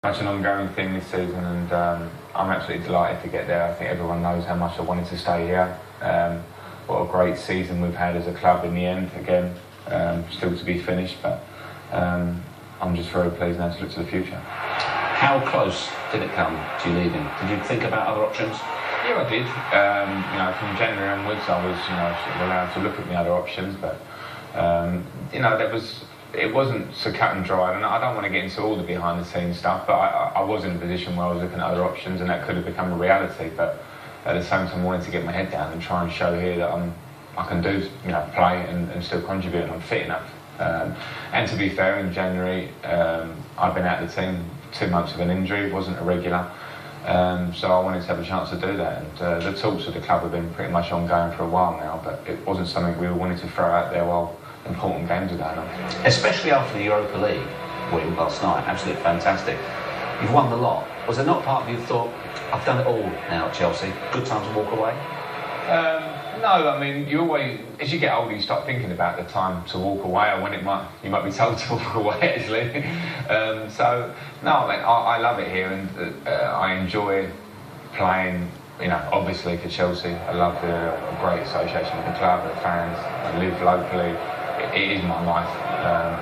Much an ongoing thing this season, and I'm absolutely delighted to get there. I think everyone knows how much I wanted to stay here. What a great season we've had as a club in the end. Again, still to be finished, but I'm just very pleased now to look to the future. How close did it come to you leaving? Did you think about other options? Yeah, I did. From January onwards, I was, sort of allowed to look at the other options, but it wasn't so cut and dry. And I don't want to get into all the behind-the-scenes stuff, but I was in a position where I was looking at other options, and that could have become a reality. But at the same time, I wanted to get my head down and try and show here that I can do, play and still contribute, and I'm fit enough. And to be fair, in January, I'd been out of the team 2 months with an injury. It wasn't a regular. So I wanted to have a chance to do that, and the talks with the club have been pretty much ongoing for a while now, but it wasn't something we wanted to throw out there while important games are going on. Especially after the Europa League win last night, absolutely fantastic. You've won the lot. Was there not part of you thought, I've done it all now at Chelsea, good time to walk away? No, I mean, you always, as you get older, you start thinking about the time to walk away, or when you might be told to walk away, actually. I love it here, and I enjoy playing, obviously for Chelsea. I love the great association with the club, the fans. I live locally. It is my life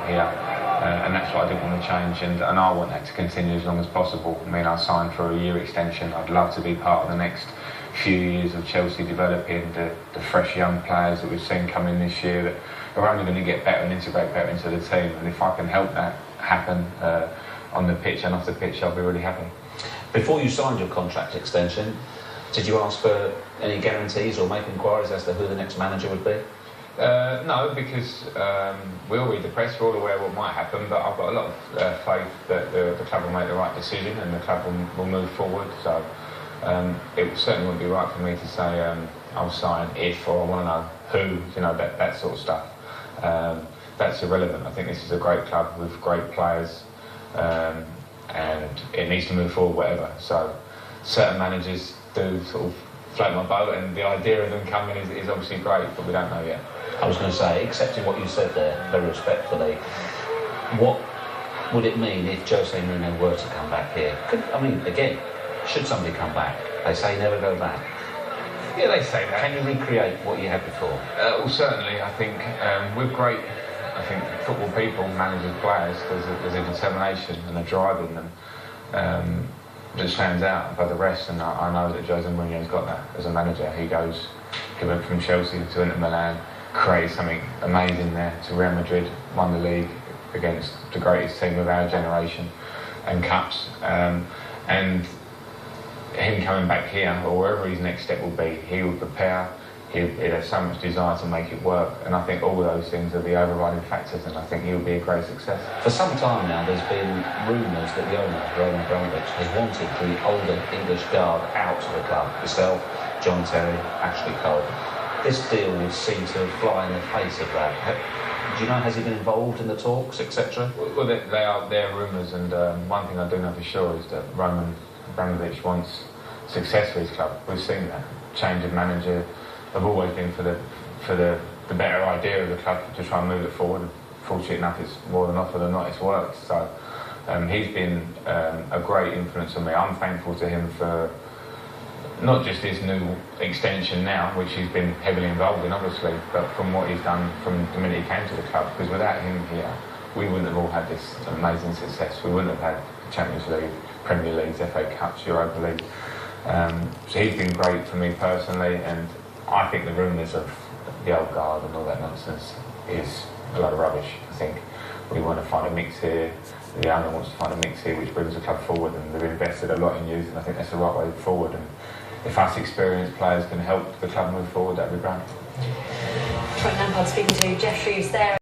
here, and that's what I didn't want to change, and I want that to continue as long as possible. I mean, I signed for a year extension. I'd love to be part of the next few years of Chelsea developing the fresh young players that we've seen come in this year that are only going to get better and integrate better into the team, and if I can help that happen on the pitch and off the pitch, I'll be really happy. Before you signed your contract extension, did you ask for any guarantees or make inquiries as to who the next manager would be? No, because we all read the press, we're all aware of what might happen, but I've got a lot of faith that the club will make the right decision and the club will move forward. So it certainly wouldn't be right for me to say I'll sign if, or I want to know who, that sort of stuff. That's irrelevant. I think this is a great club with great players, and it needs to move forward whatever. So certain managers do sort of float my boat, and the idea of them coming is obviously great, but we don't know yet. I was going to say, accepting what you said there, very respectfully, what would it mean if Jose Mourinho were to come back here? Again, should somebody come back? They say never go back. Yeah, they say that. Can you recreate what you had before? Well, certainly. I think with great, football people, managers, players, there's a determination and a drive in them that stands out above the rest, and I know that Jose Mourinho's got that as a manager. He went from Chelsea to Inter Milan, created something amazing there, to Real Madrid, won the league against the greatest team of our generation, and cups. And him coming back here, or wherever his next step will be, he will prepare, he'll have so much desire to make it work, and I think all of those things are the overriding factors, and I think he'll be a great success. For some time now, there's been rumours that the owner, Roman Abramovich, has wanted the older English guard out of the club. Yourself, John Terry, Ashley Cole. This deal would seem to fly in the face of that. Do you know, has he been involved in the talks, etc.? Well, they are rumours, and one thing I do know for sure is that Roman Abramovich wants success for his club. We've seen that. Change of manager have always been for the better idea of the club, to try and move it forward. Fortunately enough, it's more than often than not, it's worked. So he's been a great influence on me. I'm thankful to him for not just his new extension now, which he's been heavily involved in, obviously, but from what he's done from the minute he came to the club, because without him here, we wouldn't have all had this amazing success. We wouldn't have had Champions League, Premier Leagues, FA Cups, Europa League. So he's been great for me personally, and I think the rumours of the old guard and all that nonsense is a lot of rubbish. I think we want to find a mix here. The owner wants to find a mix here which brings the club forward, and they've invested a lot in youth, and I think that's the right way forward. And if us experienced players can help the club move forward, that'd be great. Lampard speaking to Jeff Shreves there.